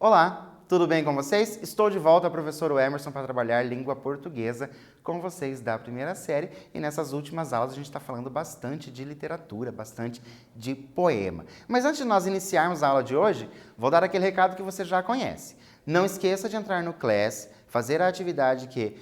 Olá, tudo bem com vocês? Estou de volta, professor Emerson, para trabalhar língua portuguesa com vocês da primeira série. E nessas últimas aulas a gente está falando bastante de literatura, bastante de poema. Mas antes de nós iniciarmos a aula de hoje, vou dar aquele recado que você já conhece. Não esqueça de entrar no Class, fazer a atividade que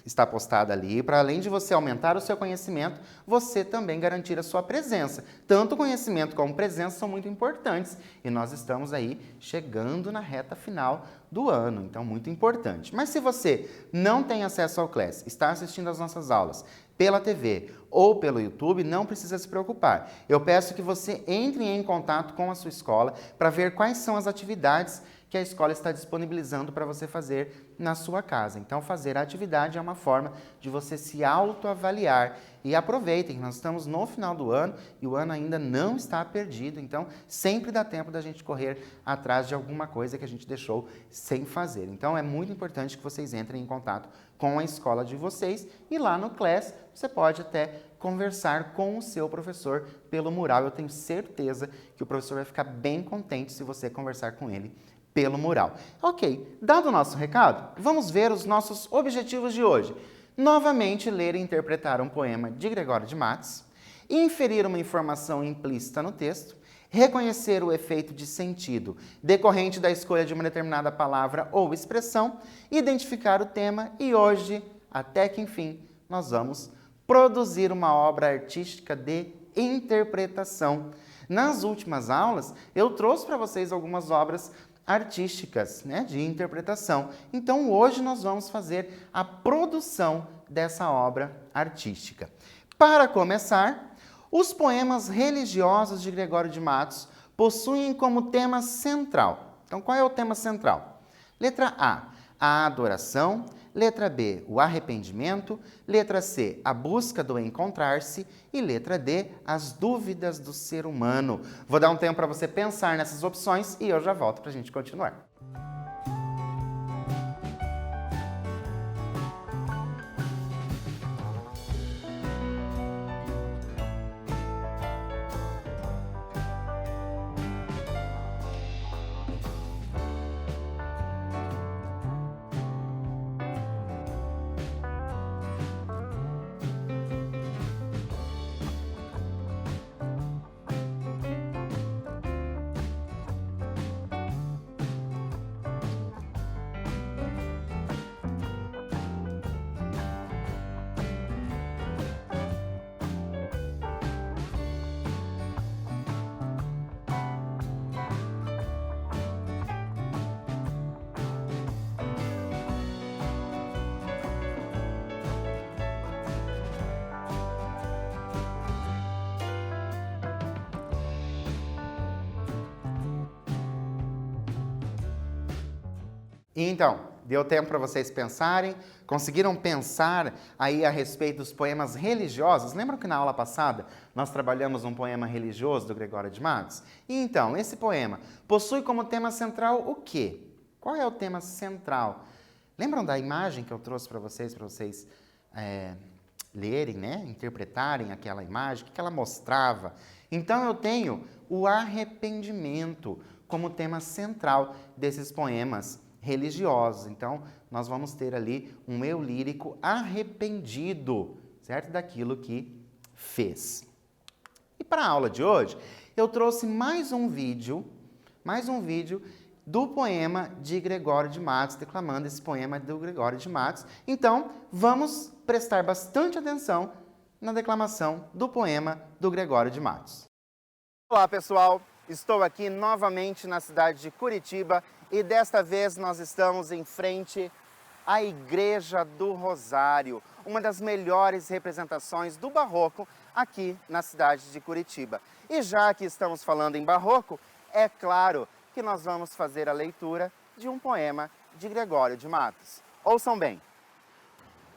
está postada ali, para além de você aumentar o seu conhecimento, você também garantir a sua presença. Tanto conhecimento como presença são muito importantes e nós estamos aí chegando na reta final do ano, então muito importante. Mas se você não tem acesso ao Class, está assistindo às nossas aulas pela TV ou pelo YouTube, não precisa se preocupar. Eu peço que você entre em contato com a sua escola para ver quais são as atividades que a escola está disponibilizando para você fazer na sua casa. Então, fazer a atividade é uma forma de você se autoavaliar. E aproveitem, nós estamos no final do ano e o ano ainda não está perdido, então sempre dá tempo da gente correr atrás de alguma coisa que a gente deixou sem fazer. Então, é muito importante que vocês entrem em contato com a escola de vocês e lá no Class você pode até conversar com o seu professor pelo mural. Eu tenho certeza que o professor vai ficar bem contente se você conversar com ele pelo mural. Ok, dado o nosso recado, vamos ver os nossos objetivos de hoje. Novamente, ler e interpretar um poema de Gregório de Matos, inferir uma informação implícita no texto, reconhecer o efeito de sentido decorrente da escolha de uma determinada palavra ou expressão, identificar o tema e hoje, até que enfim, nós vamos produzir uma obra artística de interpretação. Nas últimas aulas, eu trouxe para vocês algumas obras artísticas, de interpretação. Então, hoje nós vamos fazer a produção dessa obra artística. Para começar, os poemas religiosos de Gregório de Matos possuem como tema central. Então, qual é o tema central? Letra A adoração. Letra B, o arrependimento. Letra C, a busca do encontrar-se. E letra D, as dúvidas do ser humano. Vou dar um tempo para você pensar nessas opções e eu já volto para a gente continuar. Então, deu tempo para vocês pensarem? Conseguiram pensar aí a respeito dos poemas religiosos? Lembram que na aula passada nós trabalhamos um poema religioso do Gregório de Matos? E então, esse poema possui como tema central o quê? Qual é o tema central? Lembram da imagem que eu trouxe para vocês lerem, interpretarem aquela imagem? O que ela mostrava? Então, eu tenho o arrependimento como tema central desses poemas religiosos. Então, nós vamos ter ali um eu lírico arrependido, certo? Daquilo que fez. E para a aula de hoje, eu trouxe mais um vídeo do poema de Gregório de Matos, declamando esse poema do Gregório de Matos. Então, vamos prestar bastante atenção na declamação do poema do Gregório de Matos. Olá, pessoal! Estou aqui novamente na cidade de Curitiba e desta vez nós estamos em frente à Igreja do Rosário, uma das melhores representações do barroco aqui na cidade de Curitiba. E já que estamos falando em barroco, é claro que nós vamos fazer a leitura de um poema de Gregório de Matos. Ouçam bem.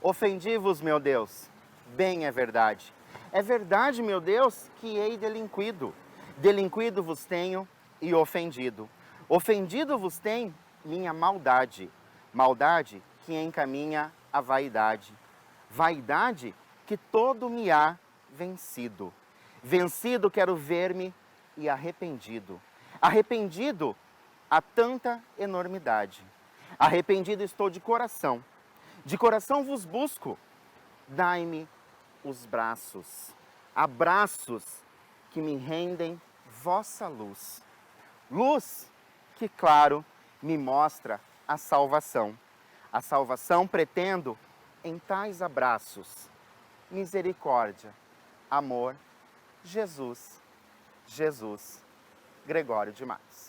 Ofendi-vos, meu Deus, bem é verdade. É verdade, meu Deus, que hei delinquido. Delinquido vos tenho e ofendido. Ofendido vos tem minha maldade. Maldade que encaminha a vaidade. Vaidade que todo me há vencido. Vencido quero ver-me e arrependido. Arrependido a tanta enormidade. Arrependido estou de coração vos busco, dai-me os braços, abraços que me rendem vossa luz. Luz que, claro, me mostra a salvação. A salvação pretendo em tais abraços. Misericórdia, amor, Jesus, Jesus, Gregório de Matos.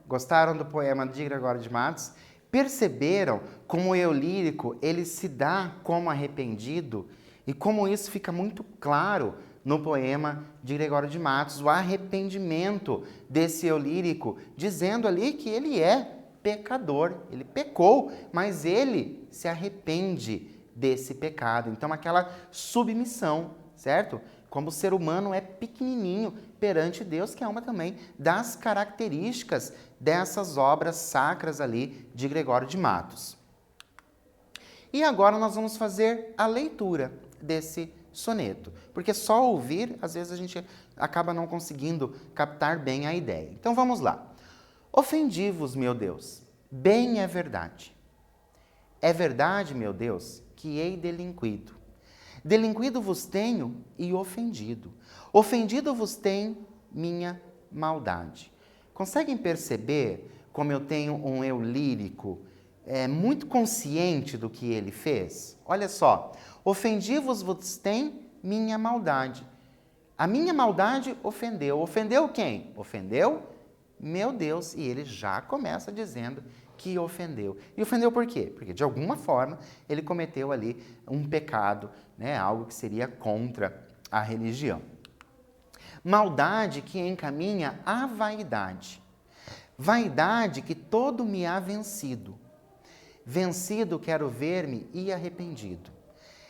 Gostaram do poema de Gregório de Matos? Perceberam como o eu lírico ele se dá como arrependido e como isso fica muito claro no poema de Gregório de Matos, o arrependimento desse eu lírico, dizendo ali que ele é pecador, ele pecou, mas ele se arrepende desse pecado. Então aquela submissão, certo? Como o ser humano é pequenininho perante Deus, que é uma também das características dessas obras sacras ali de Gregório de Matos. E agora nós vamos fazer a leitura desse soneto, porque só ouvir, às vezes a gente acaba não conseguindo captar bem a ideia. Então vamos lá. Ofendi-vos, meu Deus, bem é verdade. É verdade, meu Deus, que hei delinquido. Delinquido vos tenho e ofendido. Ofendido vos tem minha maldade. Conseguem perceber como eu tenho um eu lírico muito consciente do que ele fez? Olha só, ofendi-vos vos tem minha maldade. A minha maldade ofendeu. Ofendeu quem? Ofendeu meu Deus. E ele já começa dizendo que ofendeu. E ofendeu por quê? Porque de alguma forma ele cometeu ali um pecado, né? Algo que seria contra a religião. Maldade que encaminha à vaidade. Vaidade que todo me há vencido. Vencido quero ver-me e arrependido.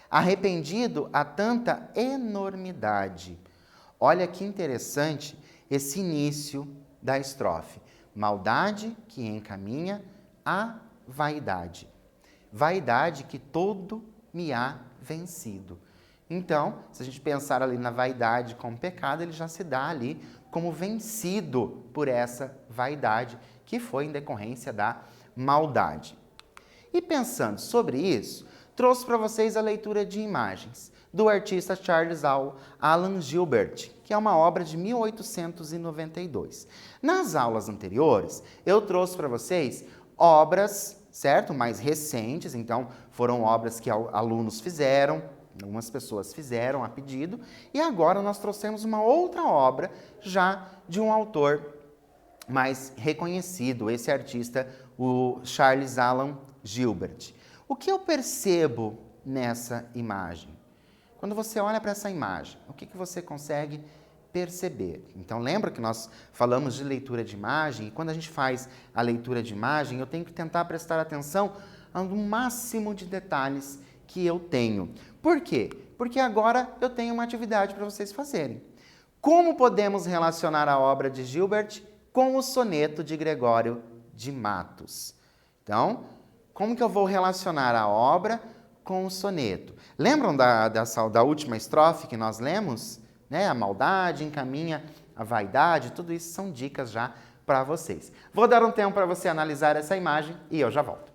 Arrependido a tanta enormidade. Olha que interessante esse início da estrofe. Maldade que encaminha à vaidade. Vaidade que todo me há vencido. Então, se a gente pensar ali na vaidade como pecado, ele já se dá ali como vencido por essa vaidade, que foi em decorrência da maldade. E pensando sobre isso, trouxe para vocês a leitura de imagens do artista Charles Alan Gilbert, que é uma obra de 1892. Nas aulas anteriores, eu trouxe para vocês obras, certo? Mais recentes, então foram obras que alunos fizeram, algumas pessoas fizeram a pedido, e agora nós trouxemos uma outra obra já de um autor mais reconhecido, esse artista, o Charles Alan Gilbert. O que eu percebo nessa imagem? Quando você olha para essa imagem, o que você consegue perceber? Então, lembra que nós falamos de leitura de imagem, e quando a gente faz a leitura de imagem, eu tenho que tentar prestar atenção ao máximo de detalhes que eu tenho. Por quê? Porque agora eu tenho uma atividade para vocês fazerem. Como podemos relacionar a obra de Gilbert com o soneto de Gregório de Matos? Então, como que eu vou relacionar a obra com o soneto? Lembram da última estrofe que nós lemos? Né? A maldade encaminha a vaidade, tudo isso são dicas já para vocês. Vou dar um tempo para você analisar essa imagem e eu já volto.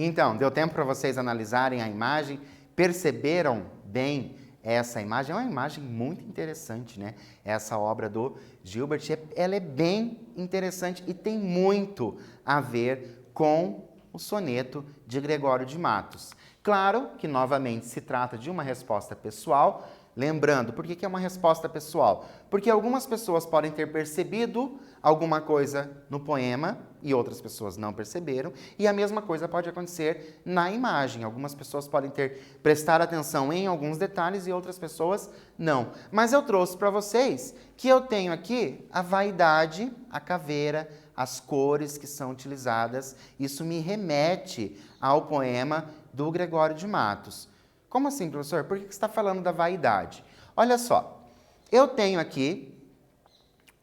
Então, deu tempo para vocês analisarem a imagem? Perceberam bem essa imagem? É uma imagem muito interessante, né? Essa obra do Gilbert, ela é bem interessante e tem muito a ver com o soneto de Gregório de Matos. Claro que, novamente, se trata de uma resposta pessoal. Lembrando, por que é uma resposta pessoal? Porque algumas pessoas podem ter percebido alguma coisa no poema e outras pessoas não perceberam, e a mesma coisa pode acontecer na imagem. Algumas pessoas podem ter prestado atenção em alguns detalhes e outras pessoas não. Mas eu trouxe para vocês que eu tenho aqui a vaidade, a caveira, as cores que são utilizadas. Isso me remete ao poema do Gregório de Matos. Como assim, professor? Por que você está falando da vaidade? Olha só, eu tenho aqui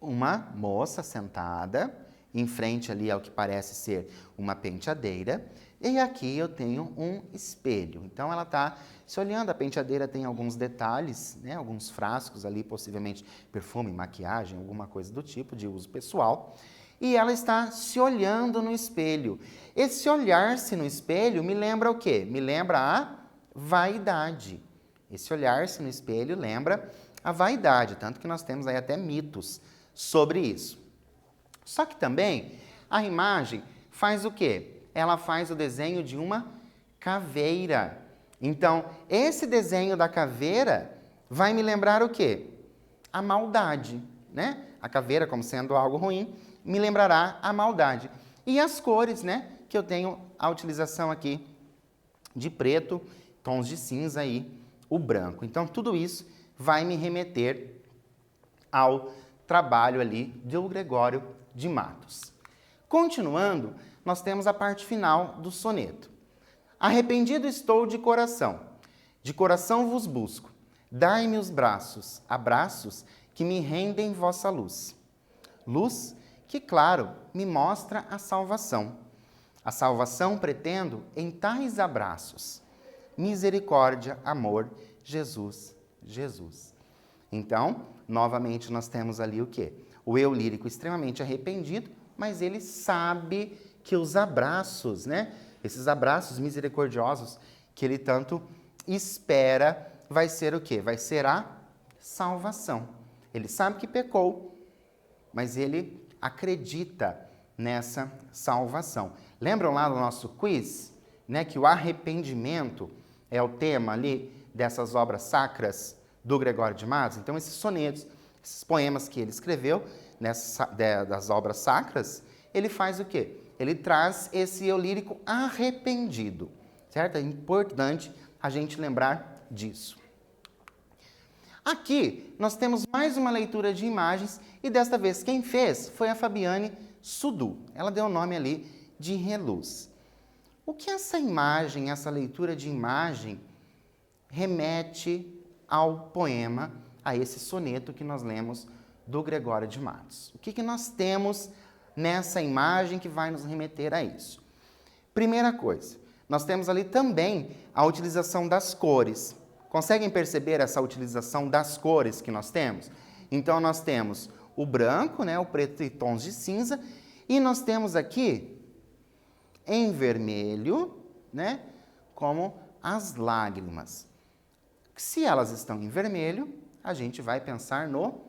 uma moça sentada, em frente ali ao que parece ser uma penteadeira, e aqui eu tenho um espelho. Então ela está se olhando, a penteadeira tem alguns detalhes, né, alguns frascos ali, possivelmente perfume, maquiagem, alguma coisa do tipo, de uso pessoal, e ela está se olhando no espelho. Esse olhar-se no espelho me lembra o quê? Me lembra a vaidade. Esse olhar-se no espelho lembra a vaidade, tanto que nós temos aí até mitos sobre isso. Só que também a imagem faz o quê? Ela faz o desenho de uma caveira. Então, esse desenho da caveira vai me lembrar o quê? A maldade, né? A caveira, como sendo algo ruim, me lembrará a maldade. E as cores, né? Que eu tenho a utilização aqui de preto, tons de cinza aí, o branco. Então, tudo isso vai me remeter ao trabalho ali do Gregório de Matos. Continuando, nós temos a parte final do soneto. Arrependido estou de coração vos busco. Dai-me os braços, abraços que me rendem vossa luz. Luz que, claro, me mostra a salvação. A salvação pretendo em tais abraços. Misericórdia, amor, Jesus, Jesus. Então, novamente, nós temos ali o quê? O eu lírico extremamente arrependido, mas ele sabe que os abraços, né? Esses abraços misericordiosos que ele tanto espera, vai ser o quê? Vai ser a salvação. Ele sabe que pecou, mas ele acredita nessa salvação. Lembram lá do nosso quiz, né, que o arrependimento é o tema ali dessas obras sacras do Gregório de Matos? Então, esses sonetos, esses poemas que ele escreveu das obras sacras, ele faz o quê? Ele traz esse eu lírico arrependido, certo? É importante a gente lembrar disso. Aqui, nós temos mais uma leitura de imagens e desta vez quem fez foi a Fabiane Sudu. Ela deu o nome ali de Reluz. O que essa imagem, essa leitura de imagem, remete ao poema, a esse soneto que nós lemos do Gregório de Matos? O que nós temos nessa imagem que vai nos remeter a isso? Primeira coisa, nós temos ali também a utilização das cores. Conseguem perceber essa utilização das cores que nós temos? Então, nós temos o branco, né, o preto e tons de cinza, e nós temos aqui em vermelho, né, como as lágrimas. Se elas estão em vermelho, a gente vai pensar no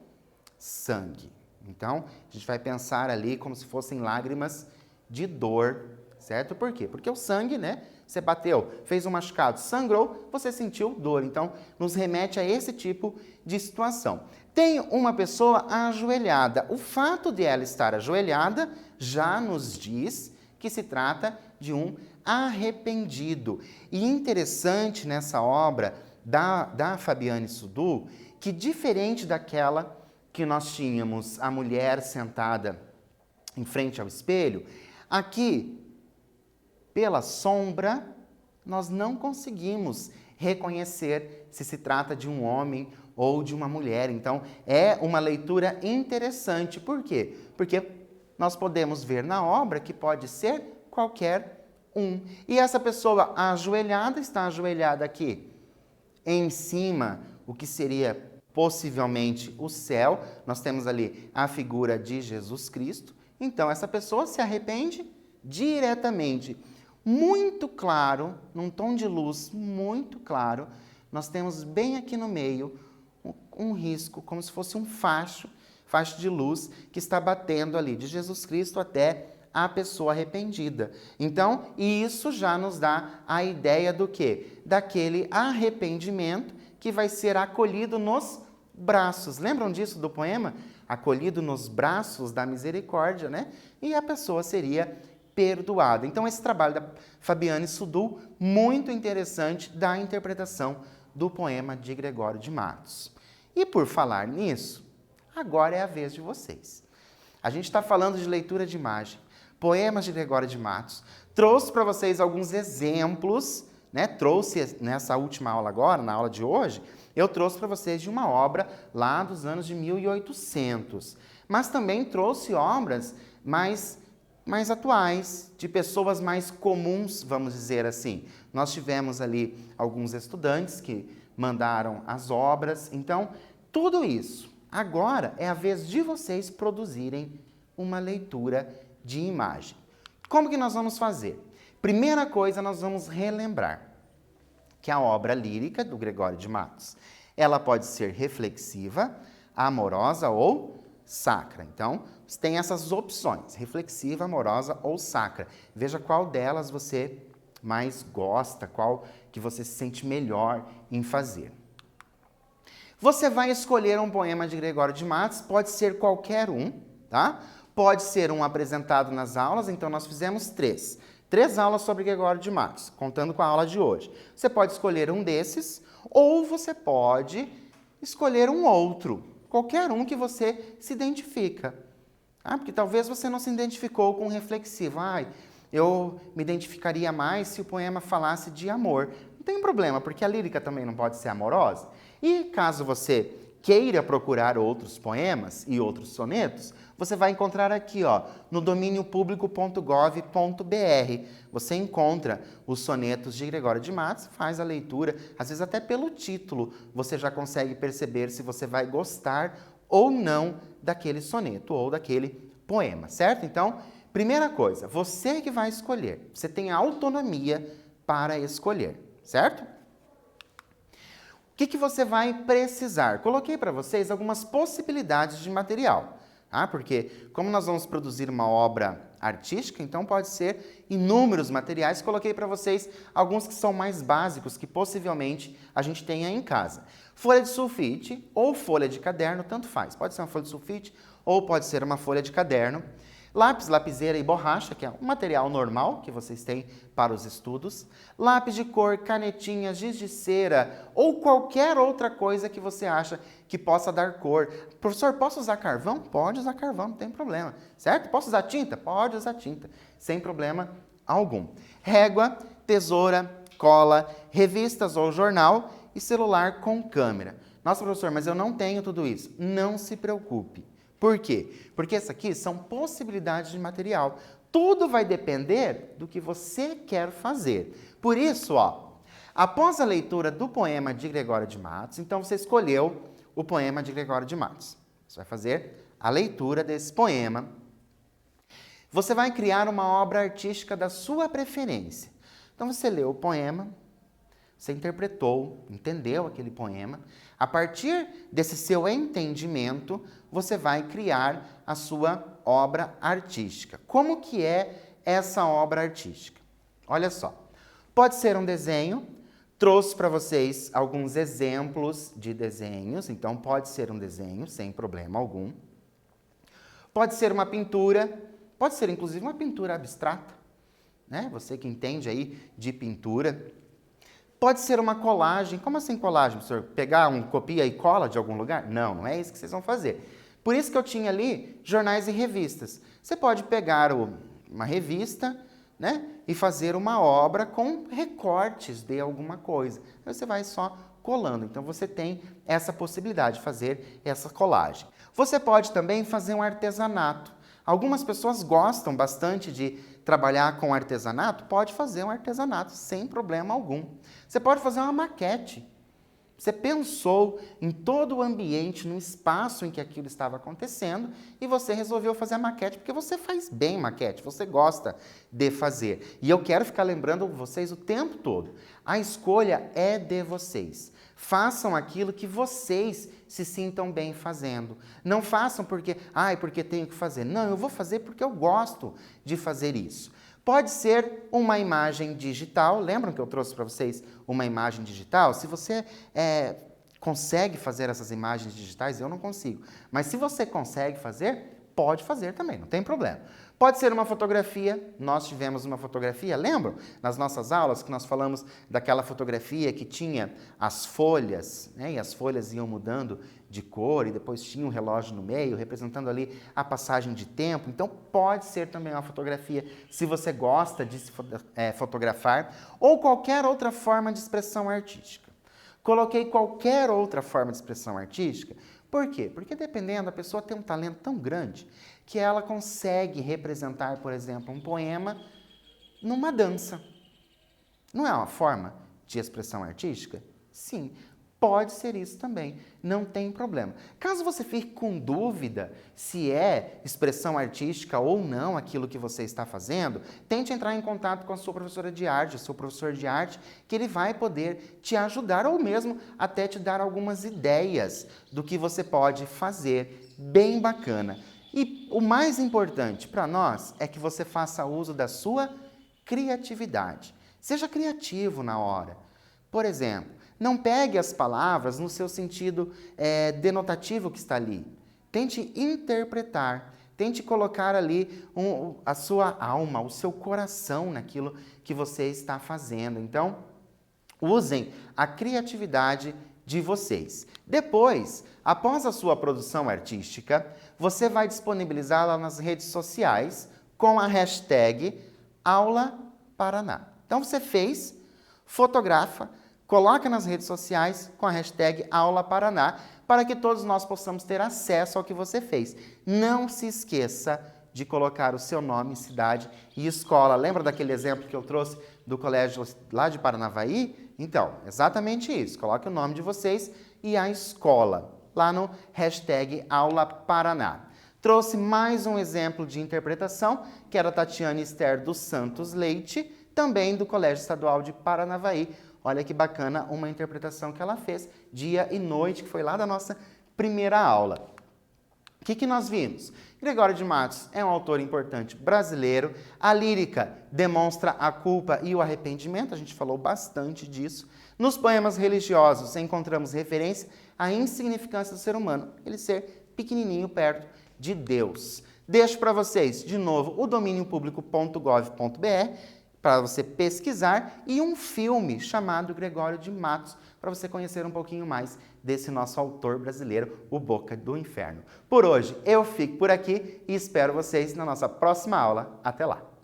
sangue. Então, a gente vai pensar ali como se fossem lágrimas de dor, certo? Por quê? Porque o sangue, né, você bateu, fez um machucado, sangrou, você sentiu dor. Então, nos remete a esse tipo de situação. Tem uma pessoa ajoelhada. O fato de ela estar ajoelhada já nos diz que se trata de um arrependido. E interessante nessa obra da Fabiane Sudu, que diferente daquela que nós tínhamos a mulher sentada em frente ao espelho, aqui, pela sombra, nós não conseguimos reconhecer se se trata de um homem ou de uma mulher. Então, é uma leitura interessante. Por quê? Porque nós podemos ver na obra que pode ser qualquer um. E essa pessoa ajoelhada, está ajoelhada aqui em cima, o que seria possivelmente o céu. Nós temos ali a figura de Jesus Cristo. Então, essa pessoa se arrepende diretamente. muito claro, num tom de luz muito claro, nós temos bem aqui no meio um risco, como se fosse um facho de luz que está batendo ali, de Jesus Cristo até a pessoa arrependida. Então, isso já nos dá a ideia do quê? Daquele arrependimento que vai ser acolhido nos braços. Lembram disso do poema? Acolhido nos braços da misericórdia, né? E a pessoa seria perdoada. Então, esse trabalho da Fabiane Sudul, muito interessante, da interpretação do poema de Gregório de Matos. E por falar nisso, agora é a vez de vocês. A gente está falando de leitura de imagem, poemas de Gregório de Matos. Trouxe para vocês alguns exemplos, né? Trouxe nessa última aula agora, na aula de hoje, eu trouxe para vocês de uma obra lá dos anos de 1800. Mas também trouxe obras mais atuais, de pessoas mais comuns, vamos dizer assim. Nós tivemos ali alguns estudantes que mandaram as obras. Então, tudo isso. Agora é a vez de vocês produzirem uma leitura de imagem. Como que nós vamos fazer? Primeira coisa, nós vamos relembrar que a obra lírica do Gregório de Matos, ela pode ser reflexiva, amorosa ou sacra. Então, tem essas opções, reflexiva, amorosa ou sacra. Veja qual delas você mais gosta, qual que você se sente melhor em fazer. Você vai escolher um poema de Gregório de Matos, pode ser qualquer um, tá? Pode ser um apresentado nas aulas, então nós fizemos 3. 3 aulas sobre Gregório de Matos, contando com a aula de hoje. Você pode escolher um desses, ou você pode escolher um outro, qualquer um que você se identifica. Porque talvez você não se identificou com o reflexivo. Eu me identificaria mais se o poema falasse de amor. Não tem problema, porque a lírica também não pode ser amorosa. E caso você queira procurar outros poemas e outros sonetos, você vai encontrar aqui, no dominiopublico.gov.br. Você encontra os sonetos de Gregório de Matos, faz a leitura, às vezes até pelo título você já consegue perceber se você vai gostar ou não daquele soneto ou daquele poema, certo? Então, primeira coisa, você que vai escolher, você tem autonomia para escolher, certo? O que você vai precisar? Coloquei para vocês algumas possibilidades de material, porque como nós vamos produzir uma obra artística, então pode ser inúmeros materiais. Coloquei para vocês alguns que são mais básicos, que possivelmente a gente tenha em casa. Folha de sulfite ou folha de caderno, tanto faz. Pode ser uma folha de sulfite ou pode ser uma folha de caderno. Lápis, lapiseira e borracha, que é um material normal que vocês têm para os estudos. Lápis de cor, canetinha, giz de cera ou qualquer outra coisa que você acha que possa dar cor. Professor, posso usar carvão? Pode usar carvão, não tem problema. Certo? Posso usar tinta? Pode usar tinta, sem problema algum. Régua, tesoura, cola, revistas ou jornal e celular com câmera. Nossa, professor, mas eu não tenho tudo isso. Não se preocupe. Por quê? Porque essas aqui são possibilidades de material. Tudo vai depender do que você quer fazer. Por isso, após a leitura do poema de Gregório de Matos, então você escolheu o poema de Gregório de Matos. Você vai fazer a leitura desse poema. Você vai criar uma obra artística da sua preferência. Então você leu o poema, você interpretou, entendeu aquele poema. A partir desse seu entendimento, você vai criar a sua obra artística. Como que é essa obra artística? Olha só, pode ser um desenho. Trouxe para vocês alguns exemplos de desenhos, então pode ser um desenho, sem problema algum. Pode ser uma pintura, pode ser inclusive uma pintura abstrata, né? Você que entende aí de pintura. Pode ser uma colagem. Como assim colagem, professor? Pegar copia e cola de algum lugar? Não, não é isso que vocês vão fazer. Por isso que eu tinha ali jornais e revistas. Você pode pegar uma revista, né, e fazer uma obra com recortes de alguma coisa. Aí você vai só colando. Então, você tem essa possibilidade de fazer essa colagem. Você pode também fazer um artesanato. Algumas pessoas gostam bastante de trabalhar com artesanato, pode fazer um artesanato sem problema algum. Você pode fazer uma maquete. Você pensou em todo o ambiente, no espaço em que aquilo estava acontecendo e você resolveu fazer a maquete, porque você faz bem maquete, você gosta de fazer. E eu quero ficar lembrando vocês o tempo todo, a escolha é de vocês. Façam aquilo que vocês se sintam bem fazendo. Não façam porque tenho que fazer. Não, eu vou fazer porque eu gosto de fazer isso. Pode ser uma imagem digital. Lembram que eu trouxe para vocês uma imagem digital? Se você consegue fazer essas imagens digitais, eu não consigo. Mas se você consegue fazer, pode fazer também, não tem problema. Pode ser uma fotografia, nós tivemos uma fotografia, lembram? Nas nossas aulas que nós falamos daquela fotografia que tinha as folhas, né? E as folhas iam mudando de cor e depois tinha um relógio no meio, representando ali a passagem de tempo. Então pode ser também uma fotografia, se você gosta de se fotografar, ou qualquer outra forma de expressão artística. Coloquei qualquer outra forma de expressão artística, por quê? Porque dependendo, a pessoa tem um talento tão grande que ela consegue representar, por exemplo, um poema numa dança. Não é uma forma de expressão artística? Sim, pode ser isso também, não tem problema. Caso você fique com dúvida se é expressão artística ou não aquilo que você está fazendo, tente entrar em contato com a sua professora de arte, o seu professor de arte, que ele vai poder te ajudar ou mesmo até te dar algumas ideias do que você pode fazer, bem bacana. E o mais importante para nós é que você faça uso da sua criatividade. Seja criativo na hora. Por exemplo, não pegue as palavras no seu sentido denotativo que está ali. Tente interpretar, tente colocar ali a sua alma, o seu coração naquilo que você está fazendo. Então, usem a criatividade de vocês. Depois, após a sua produção artística, você vai disponibilizá-la nas redes sociais com a hashtag Aula Paraná. Então, você fez, fotografa, coloca nas redes sociais com a hashtag Aula Paraná para que todos nós possamos ter acesso ao que você fez. Não se esqueça de colocar o seu nome, cidade e escola. Lembra daquele exemplo que eu trouxe do colégio lá de Paranavaí? Então, exatamente isso. Coloque o nome de vocês e a escola lá no hashtag Aula Paraná. Trouxe mais um exemplo de interpretação, que era a Tatiana Esther dos Santos Leite, também do Colégio Estadual de Paranavaí. Olha que bacana uma interpretação que ela fez, dia e noite, que foi lá da nossa primeira aula. O que nós vimos? Gregório de Matos é um autor importante brasileiro. A lírica demonstra a culpa e o arrependimento, a gente falou bastante disso. Nos poemas religiosos encontramos referência à insignificância do ser humano, ele ser pequenininho perto de Deus. Deixo para vocês, de novo, o domíniopublico.gov.br, para você pesquisar, e um filme chamado Gregório de Matos, para você conhecer um pouquinho mais desse nosso autor brasileiro, o Boca do Inferno. Por hoje, eu fico por aqui e espero vocês na nossa próxima aula. Até lá!